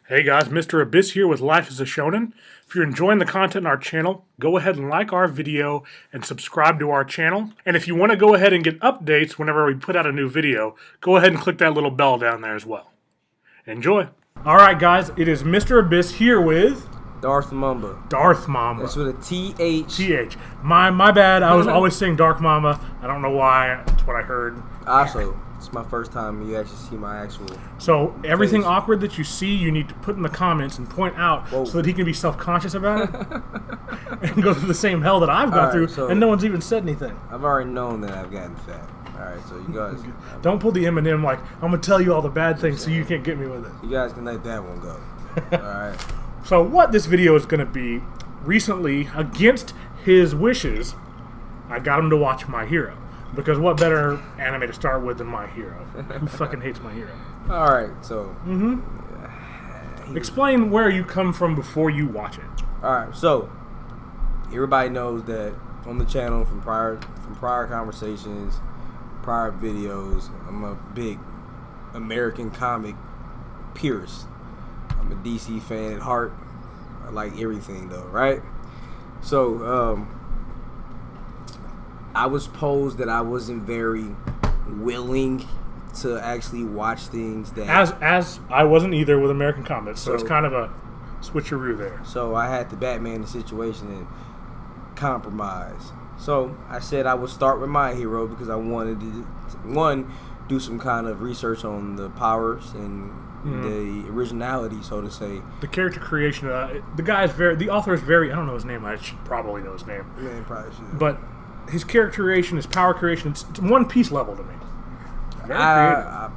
Hey guys, Mr. Abyss here with Life is a Shonen. If you're enjoying the content on our channel, go ahead and like our video and subscribe to our channel. And if you want to go ahead and get updates whenever we put out a new video, go ahead and click that little bell down there as well. Enjoy. Alright guys, it is Mr. Abyss here with... Darth Mamba. Darth Mamba. That's with a TH. TH. My bad, I was always saying Darth Mamba. I don't know why, that's what I heard. Also, it's my first time you actually see my actual... So everything face. awkward that you see, you need to put in the comments and point out so that he can be self-conscious about it and go through the same hell that I've gone through, and no one's even said anything. I've already known that I've gotten fat. Alright, so you guys... Don't pull the Eminem like, I'm going to tell you all the bad things so you can't get me with it. You guys can let that one go. Alright. So what this video is going to be, recently, against his wishes, I got him to watch My Hero. Because what better anime to start with than My Hero? Who fucking hates My Hero? Alright, so... Explain where you come from before you watch it. Alright, so... Everybody knows that on the channel from prior conversations, prior videos, I'm a big American comic purist. I'm a DC fan at heart. I like everything though, right? So, I was posed that I wasn't very willing to actually watch things that... As I wasn't either with American comics, so it's kind of a switcheroo there. So I had to Batman the situation and compromise. So I said I would start with My Hero because I wanted to, one, do some kind of research on the powers and the originality, so to say. The character creation, the author is very, I don't know his name, I should probably know his name. Man, probably should. But his character creation, his power creation, it's One Piece level to me. I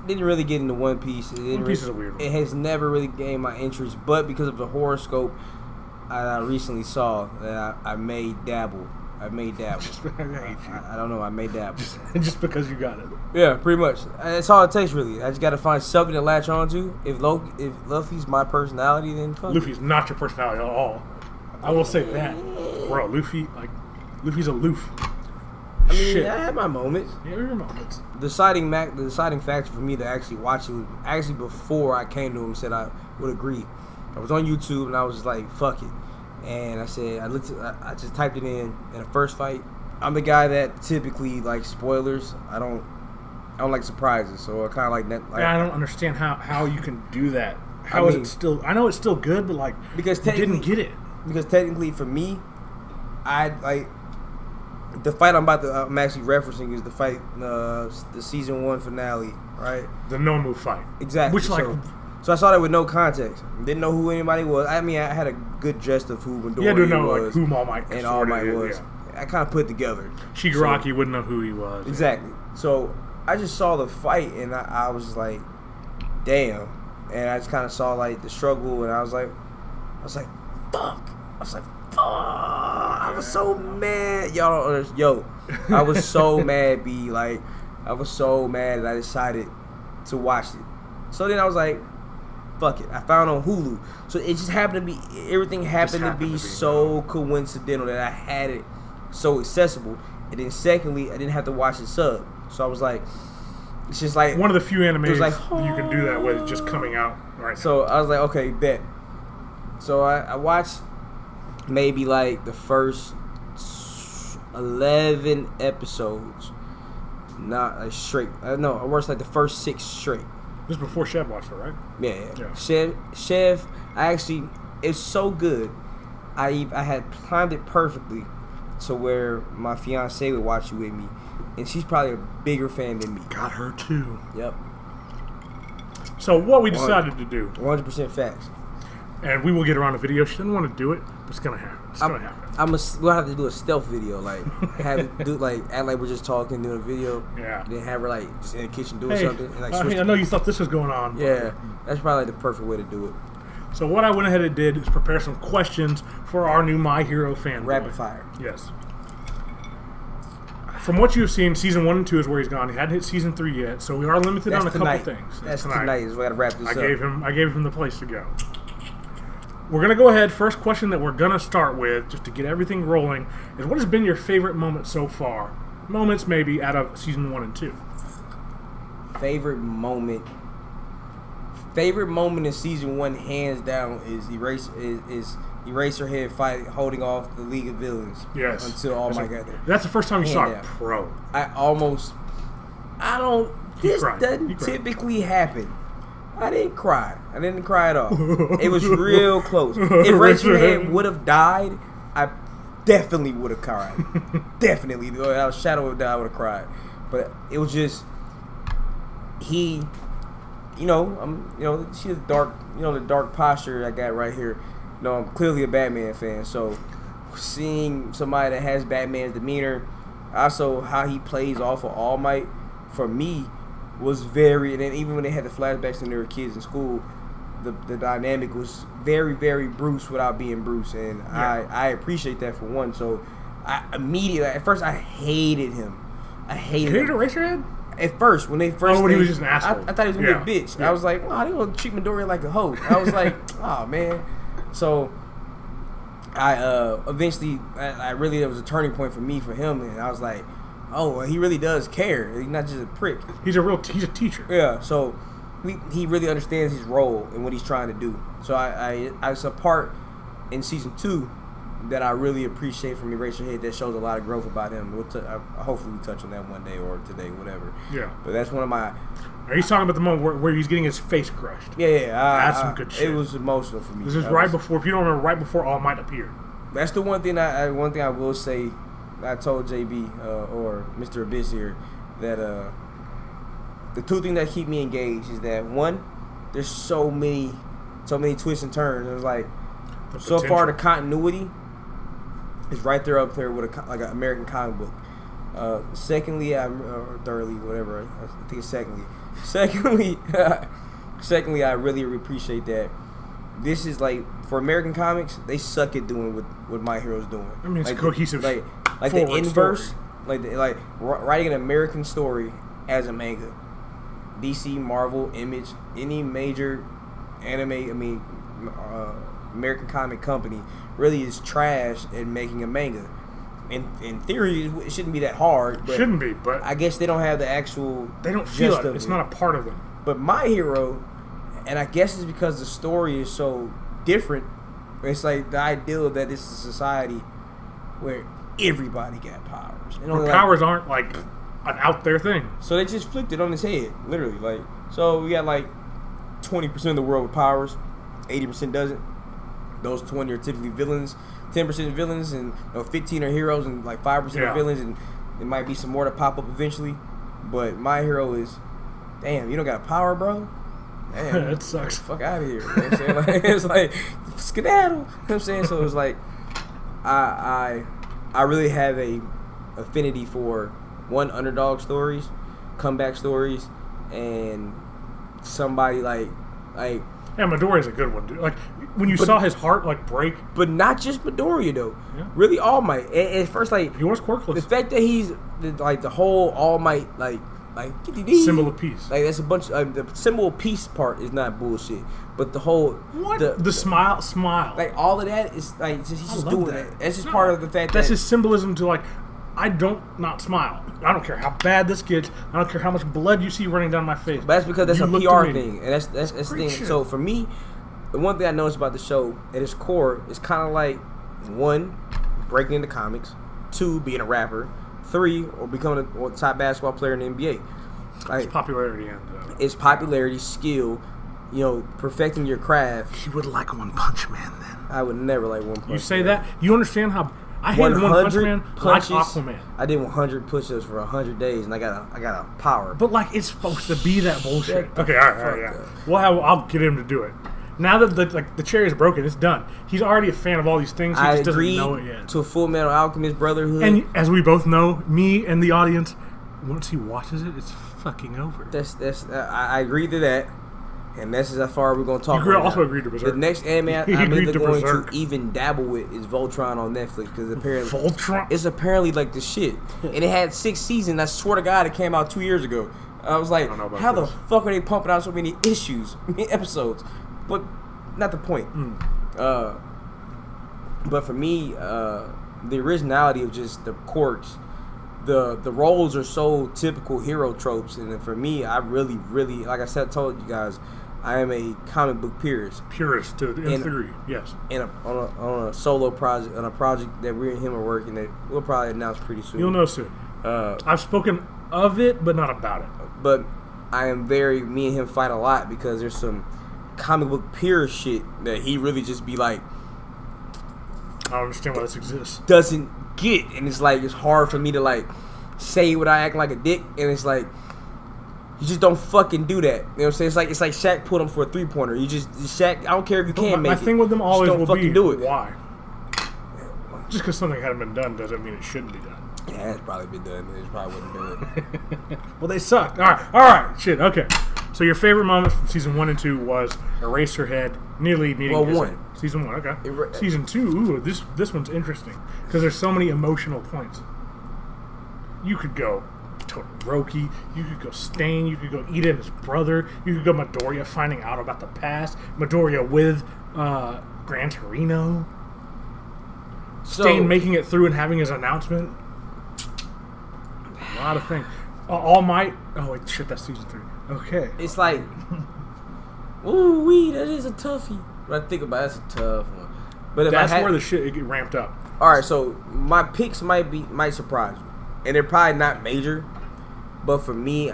didn't really get into One Piece. One Piece is a weird one. It has never really gained my interest, but because of the horoscope I recently saw, that I may dabble. I may dabble. I don't know. I may dabble. Just because you got it. Yeah, pretty much. That's all it takes, really. I just got to find something to latch onto. If Luffy's my personality, then fuck. Luffy's not your personality at all. I will say that, bro. Luffy's aloof. I mean, I had my moments. Yeah, your moments. The deciding factor for me to actually watch it was actually before I came to him and said I would agree. I was on YouTube and I was just like, fuck it. And I said, I just typed it in a first fight. I'm the guy that typically likes spoilers. I don't like surprises, so I kind of like that. Like, I don't understand how you can do that. How is it still? I know it's still good, but like, because you didn't get it. Because technically, for me, I like the fight I'm actually referencing is the fight, the season 1 finale, right? The Nomu fight. Exactly. Which So I saw that with no context. Didn't know who anybody was. I mean, I had a good gist of who Midori was. You had to know like who All Might and All Might was. Yeah. I kind of put it together. Shigaraki wouldn't know who he was. Exactly. So I just saw the fight and I was just like, damn. And I just kind of saw like the struggle and I was like, fuck. I was so mad. Y'all don't understand. I was so mad, B. Like, I was so mad that I decided to watch it. So then I was like, fuck it. I found it on Hulu. So it just happened to be, everything happened to be so coincidental that I had it so accessible. And then secondly, I didn't have to watch the sub. So I was like, it's just like one of the few animes you can do that with just coming out right now. So I was like, okay, bet. So I watched maybe like the first 11 episodes. Not like straight. No, I watched like the first 6 straight. This is before Chev watched it, right? Yeah. Chev, it's so good. I had timed it perfectly to where my fiance would watch it with me, and she's probably a bigger fan than me. Got her too. Yep. So what we decided to do, 100% facts. And we will get her on a video. She doesn't want to do it, but it's gonna happen. We'll have to do a stealth video, like have it do act like we're just talking, doing a video. Yeah. Then have her like just in the kitchen doing something. And, like, I know you thought this was going on. Yeah, that's probably the perfect way to do it. So what I went ahead and did is prepare some questions for our new My Hero fan. Rapid fire. Yes. From what you've seen, season 1 and 2 is where he's gone. He hadn't hit season 3 yet, so we are limited on a couple things. That's tonight. We gotta wrap this up. I gave him the place to go. We're going to go ahead. First question that we're going to start with, just to get everything rolling, is what has been your favorite moment so far? Moments, maybe, out of season 1 and 2. Favorite moment favorite moment in season 1, hands down, is Eraserhead fight, holding off the League of Villains. Yes. Until All Might got there. That's the first time you saw down. it pro. This doesn't typically happen. I didn't cry. I didn't cry at all. It was real close. If Eraserhead would have died, I definitely would have cried. Definitely. I was Shadow of Doubt, I would have cried. But it was just see the dark posture I got right here. I'm clearly a Batman fan, so seeing somebody that has Batman's demeanor, also how he plays off of All Might, for me was very. And then even when they had the flashbacks when they were kids in school, the dynamic was very, very Bruce without being Bruce, and I appreciate that for one. So I immediately, at first, I hated him. I hated him. Eraserhead? At first, when he was just an asshole. I thought he was gonna be a bitch. Yeah. I was like, wow, they gonna treat Midoriya like a hoe. I was like, oh man. So I eventually, there was a turning point for me, for him, and I was like, oh, he really does care. He's not just a prick. He's a teacher. Yeah. So he really understands his role and what he's trying to do. So I it's a part in season 2 that I really appreciate from Eraserhead that shows a lot of growth about him. Hopefully we touch on that one day or today, whatever. Yeah. But that's one of my. Are you talking about the moment where he's getting his face crushed? Yeah. That's some good shit. It was emotional for me. This is right before, if you don't remember, right before All Might appeared. That's the one thing I will say. I told JB or Mr. Abyss here that the two things that keep me engaged is that, one, there's so many twists and turns. It was like so far the continuity is right there up there with an American comic book. Secondly, thirdly, whatever. I think it's secondly. Secondly, I really appreciate that this is like, for American comics, they suck at doing what My Hero's doing. I mean, it's like cohesive. Like the inverse, like writing an American story as a manga. DC, Marvel, Image, any major anime, American comic company really is trash at making a manga. In theory, it shouldn't be that hard. But shouldn't be, but I guess they don't have the actual. They don't feel it. It's not a part of them. But My Hero, and I guess it's because the story is so different. It's like the ideal that this is a society where everybody got powers. Where powers aren't like an out there thing. So they just flipped it on his head, literally. Like, so we got like 20% of the world with powers, 80% doesn't. Those 20 are typically villains, 10% villains, and 15 are heroes, and like 5% are villains, and there might be some more to pop up eventually. But My Hero is, damn, you don't got power, bro? Damn, that sucks. Fuck out of here. You know what I'm saying? Like, it's like skedaddle. You know what I'm saying? So it's like I really have a affinity for, one, underdog stories, comeback stories, and somebody like. Yeah, Midoriya's a good one, dude. Like, when you saw his heart break. But not just Midoriya though. Yeah. Really, All Might. At first, he was quirkless. The fact that he's the whole All Might symbol of peace. Like, that's a bunch. The symbol of peace part is not bullshit. But the whole the smile. Like, all of that is like he's just doing that. That's just part of the fact that's his symbolism to, like, I don't not smile. I don't care how bad this gets. I don't care how much blood you see running down my face. But that's because that's a PR thing, and that's the thing. Shit. So for me, the one thing I noticed about the show at its core is kind of like, one, breaking into comics, two, being a rapper, three, or becoming a top basketball player in the NBA. Like, it's popularity and it's popularity, skill, perfecting your craft. You would like One Punch Man then. I would never like One Punch Man. You say that? You understand how I hated One Punch Man like Aquaman. I did 100 push-ups for 100 days, and I got a power. But, like, it's supposed to be that bullshit. Okay, all right, yeah. Well, I'll get him to do it. Now that the cherry is broken, it's done. He's already a fan of all these things. He just doesn't know it yet. To a Full Metal Alchemist Brotherhood. And as we both know, me and the audience, once he watches it, it's fucking over. I agree to that. And this is how far we're going to talk about. You also agreed to Berserk. The next anime I'm either going to even dabble with is Voltron on Netflix, because apparently it's apparently like the shit. And it had 6 seasons. I swear to God, it came out 2 years ago. I was like, how the fuck are they pumping out so many episodes? But not the point. But for me, the originality of just the quirks, the roles are so typical hero tropes, and for me, I really, really, like I said, told you guys, I am a comic book purist. Purist to the nth degree, yes. And on a solo project, on a project that we and him are working that we'll probably announce pretty soon. You'll know soon. I've spoken of it, but not about it. But me and him fight a lot because there's some comic book purist shit that he really just be like, I don't understand why this exists. Doesn't get, and it's like it's hard for me to like say without acting like a dick, and it's like you just don't fucking do that. You know what I'm saying? It's like Shaq put him for a 3-pointer. Shaq. I don't care if you can't make it. My thing with them always don't will fucking be do it. Why? Just because something hadn't been done doesn't mean it shouldn't be done. Yeah, it's probably been done. It probably wouldn't do it. Well, they sucked. All right, shit. Okay. So your favorite moment from season 1 and 2 was Eraserhead nearly meeting his end. Season 1, okay. Season 2, ooh, this one's interesting because there's so many emotional points. You could go Todoroki, you could go Stain, you could go Ida and his brother, you could go Midoriya finding out about the past, Midoriya with Gran Torino, Stain making it through and having his announcement. A lot of things. All Might. Oh wait, shit, that's season 3. Okay. It's like, ooh wee, that is a toughie. When I think about it, that's a tough one. But that's where the shit get ramped up. All right, so my picks might surprise you, and they're probably not major, but for me,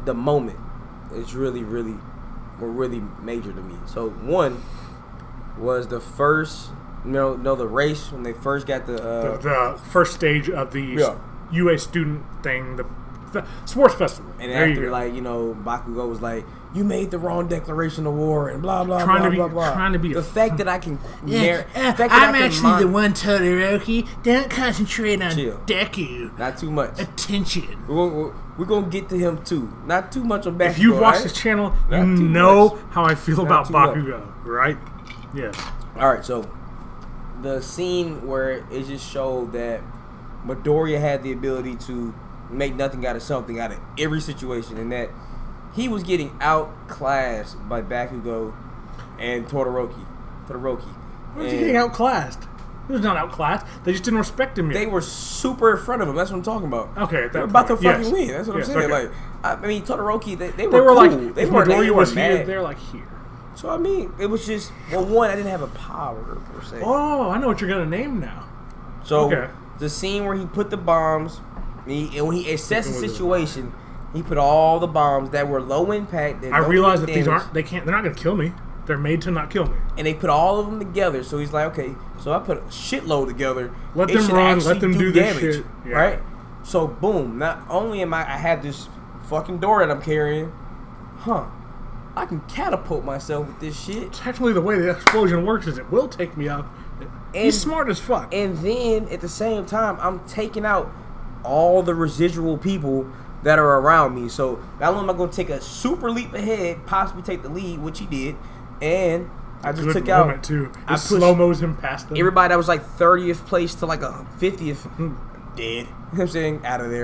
the moment is really major to me. So one was the first, the race when they first got the first stage of the UA student thing, the sports festival. And after, Bakugo was like, you made the wrong declaration of war and blah, blah, blah, blah. Trying to be the fact that I can... I'm actually the one, Todoroki. Don't concentrate on Deku. Not too much. Attention. We're going to get to him, too. Not too much on Bakugo. If you've watched this channel, you know how I feel about Bakugo, right? Yes. All right, so the scene where it just showed that Midoriya had the ability to make nothing out of something out of every situation, and that he was getting outclassed by Bakugo and Todoroki. What was he getting outclassed? He was not outclassed. They just didn't respect him yet. They were super in front of him. That's what I'm talking about. Okay, they were about to fucking win. That's what I'm saying. Okay. Like, Todoroki, they were cool. Like, they weren't here, mad. They're like here. So it was just one. I didn't have a power per se. Oh, I know what you're gonna name now. So the scene where he put the bombs, and when he assessed the situation, he put all the bombs that were low impact. I realized that these they're not gonna kill me. They're made to not kill me. And they put all of them together. So he's like, okay, so I put a shitload together. Let them run. Let them do this shit. Yeah. Right? So boom. Not only I have this fucking door that I'm carrying, I can catapult myself with this shit. Technically, the way the explosion works is it will take me up. He's smart as fuck. And then, at the same time, I'm taking out all the residual people that are around me. So, not only am I going to take a super leap ahead, possibly take the lead, which he did, and I just took out... too. It slow-mos him past them. Everybody that was like 30th place to like a 50th, dead. You know what I'm saying? Out of there.